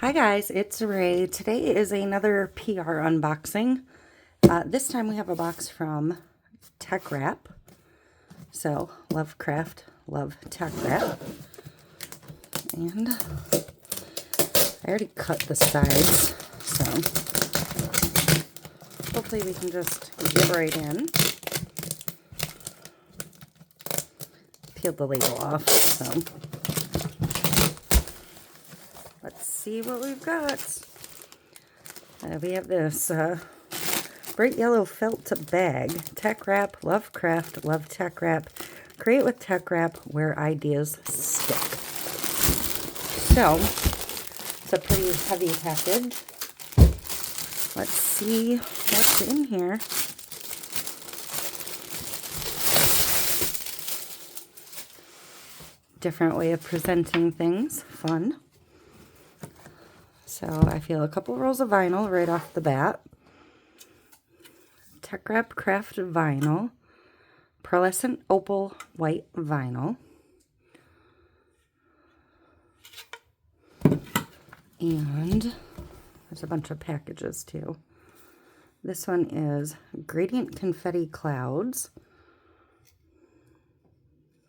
Hi guys, it's Ray. Today is another PR unboxing. This time we have a box from Teckwrap. So, love craft, love Teckwrap. And I already cut the sides, so hopefully we can just get right in. Peeled the label off, so let's see what we've got. We have this bright yellow felt bag. Teckwrap, love craft, love Teckwrap. Create with Teckwrap, where ideas stick. So, it's a pretty heavy package. Let's see what's in here. Different way of presenting things. Fun. So I feel a couple rolls of vinyl right off the bat. Teckwrap Craft Vinyl. Pearlescent Opal White Vinyl. And there's a bunch of packages too. This one is Gradient Confetti Clouds.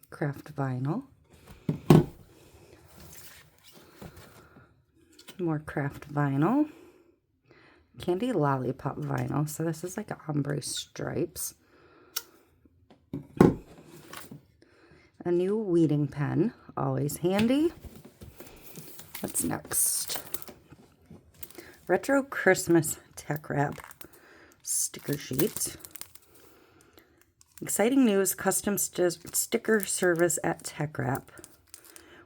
Craft Vinyl. More craft vinyl. Candy Lollipop Vinyl. So this is like ombre stripes. A new weeding pen. Always handy. What's next? Retro Christmas Teckwrap sticker sheet. Exciting news, custom sticker service at Teckwrap.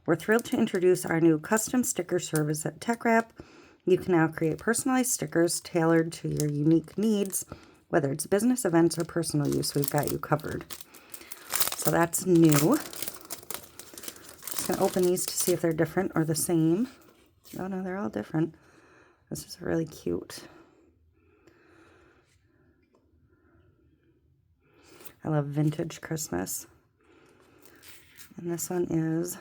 We're thrilled to introduce our new custom sticker service at Teckwrap. You can now create personalized stickers tailored to your unique needs, whether it's business, events, or personal use. We've got you covered. So that's new. Just going to open these to see if they're different or the same. Oh no, they're all different. This is really cute. I love vintage Christmas. And this one is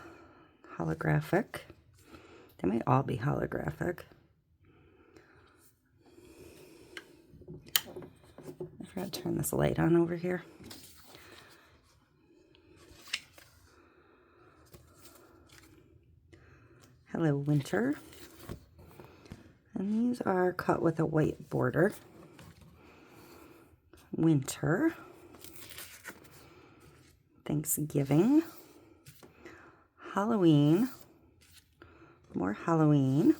holographic. They might all be holographic. I forgot to turn this light on over here. Hello, Winter. And these are cut with a white border. Winter. Thanksgiving. Halloween. More Halloween.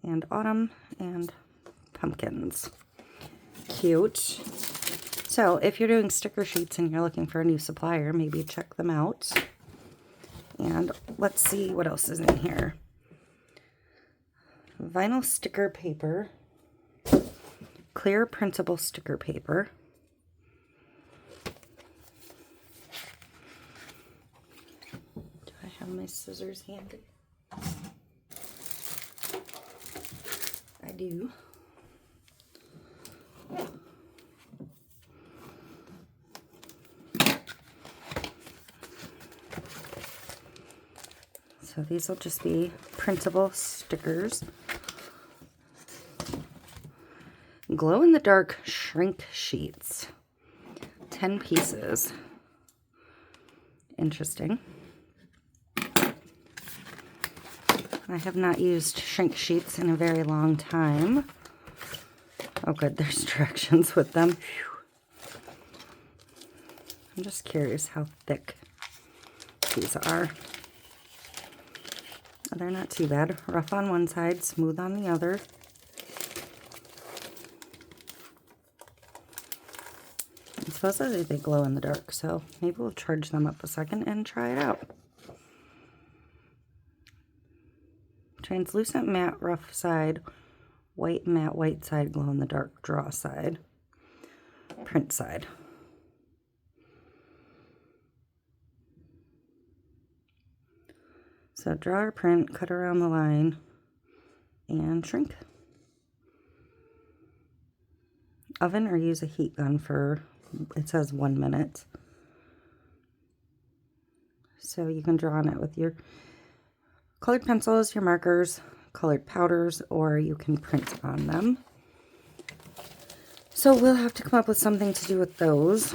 And autumn and pumpkins. Cute. So if you're doing sticker sheets and you're looking for a new supplier, maybe check them out. And let's see what else is in here. Vinyl sticker paper. Clear printable sticker paper. Do I have my scissors handy? I do. So these will just be printable stickers. Glow-in-the-dark shrink sheets. 10 pieces. Interesting. I have not used shrink sheets in a very long time. Oh good, there's directions with them. Whew. I'm just curious how thick these are. They're not too bad. Rough on one side, smooth on the other. And supposedly they glow in the dark, so maybe we'll charge them up a second and try it out. Translucent matte rough side, white matte white side, glow in the dark draw side, print side. So draw or print, cut around the line, and shrink. Oven or use a heat gun for, it says 1 minute. So you can draw on it with your colored pencils, your markers, colored powders, or you can print on them. So we'll have to come up with something to do with those.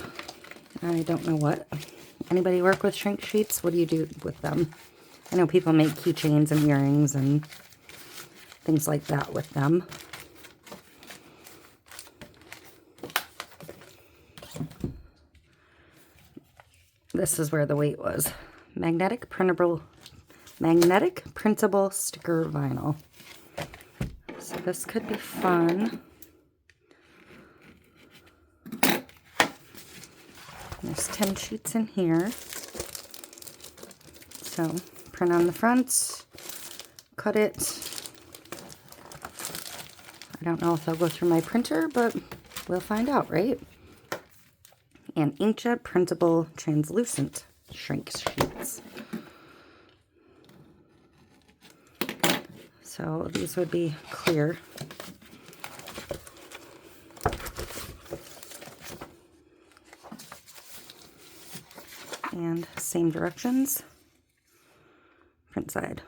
I don't know what. Anybody work with shrink sheets? What do you do with them? I know people make keychains and earrings and things like that with them. This is where the weight was. Magnetic printable sticker vinyl. So this could be fun. There's 10 sheets in here. So print on the front, cut it. I don't know if they'll go through my printer, but we'll find out, right? And inkjet printable translucent shrink sheets. So these would be clear. And same directions. Print side.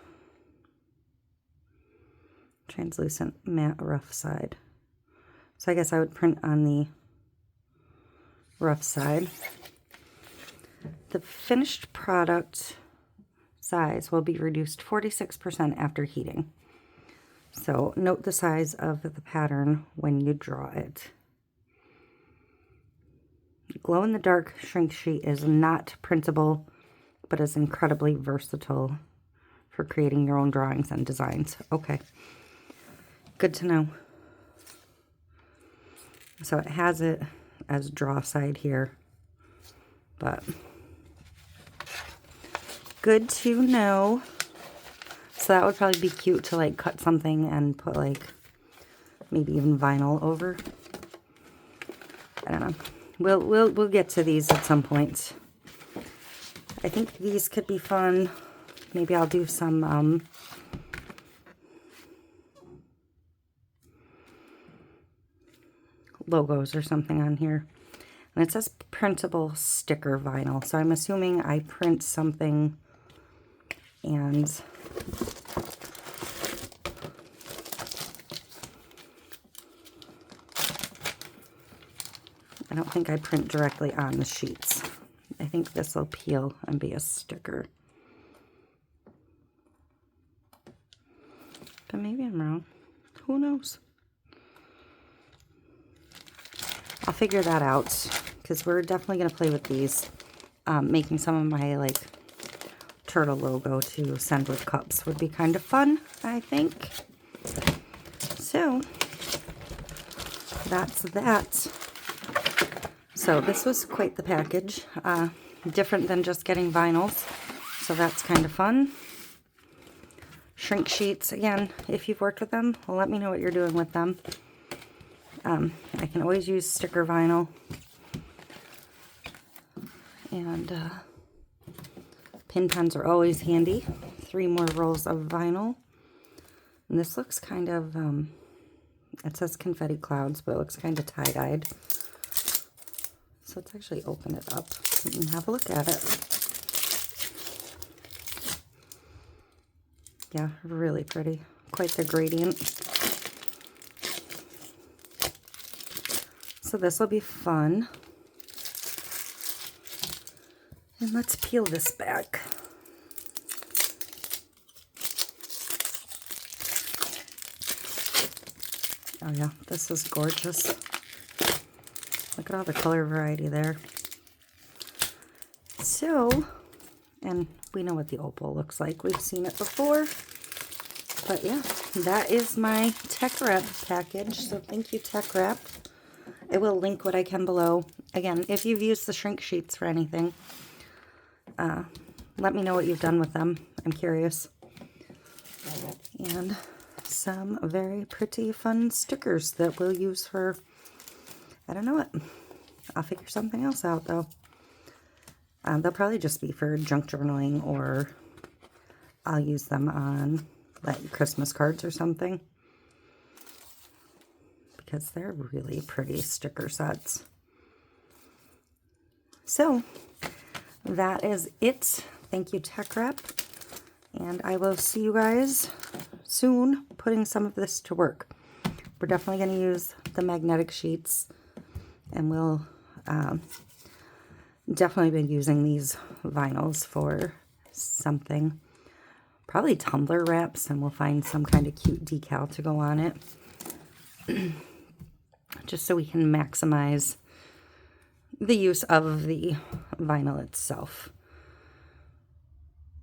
Translucent matte rough side. So I guess I would print on the rough side. The finished product size will be reduced 46% after heating. So note the size of the pattern when you draw it. Glow-in-the-dark shrink sheet is not printable, but is incredibly versatile for creating your own drawings and designs. Okay, good to know. So it has it as draw side here, but good to know. So that would probably be cute to like cut something and put like maybe even vinyl over. I don't know. We'll get to these at some point. I think these could be fun. Maybe I'll do some logos or something on here. And it says printable sticker vinyl. So I'm assuming I print something and I don't think I print directly on the sheets. I think this will peel and be a sticker. But maybe I'm wrong. Who knows? I'll figure that out because we're definitely going to play with these. Making some of my like turtle logo to send with cups would be kind of fun, I think. So that's that. So this was quite the package. Different than just getting vinyls. So that's kind of fun. Shrink sheets, again, if you've worked with them, well, let me know what you're doing with them. I can always use sticker vinyl. And pin pens are always handy. 3 more rolls of vinyl. And this looks kind of, it says confetti clouds, but it looks kind of tie-dyed. So let's actually open it up and have a look at it. Yeah, really pretty. Quite the gradient. So this will be fun. And let's peel this back. Oh yeah, this is gorgeous. Look at all the color variety there. So, and we know what the opal looks like. We've seen it before. But yeah, that is my Teckwrap package. So thank you, Teckwrap. I will link what I can below. Again, if you've used the shrink sheets for anything, let me know what you've done with them. I'm curious. And some very pretty fun stickers that we'll use for, I don't know what. I'll figure something else out though. They'll probably just be for junk journaling, or I'll use them on like Christmas cards or something, because they're really pretty sticker sets. So that is it. Thank you, Teckwrap. And I will see you guys soon putting some of this to work. We're definitely going to use the magnetic sheets, and we'll definitely be using these vinyls for something. Probably tumbler wraps, and we'll find some kind of cute decal to go on it. Just so we can maximize the use of the vinyl itself.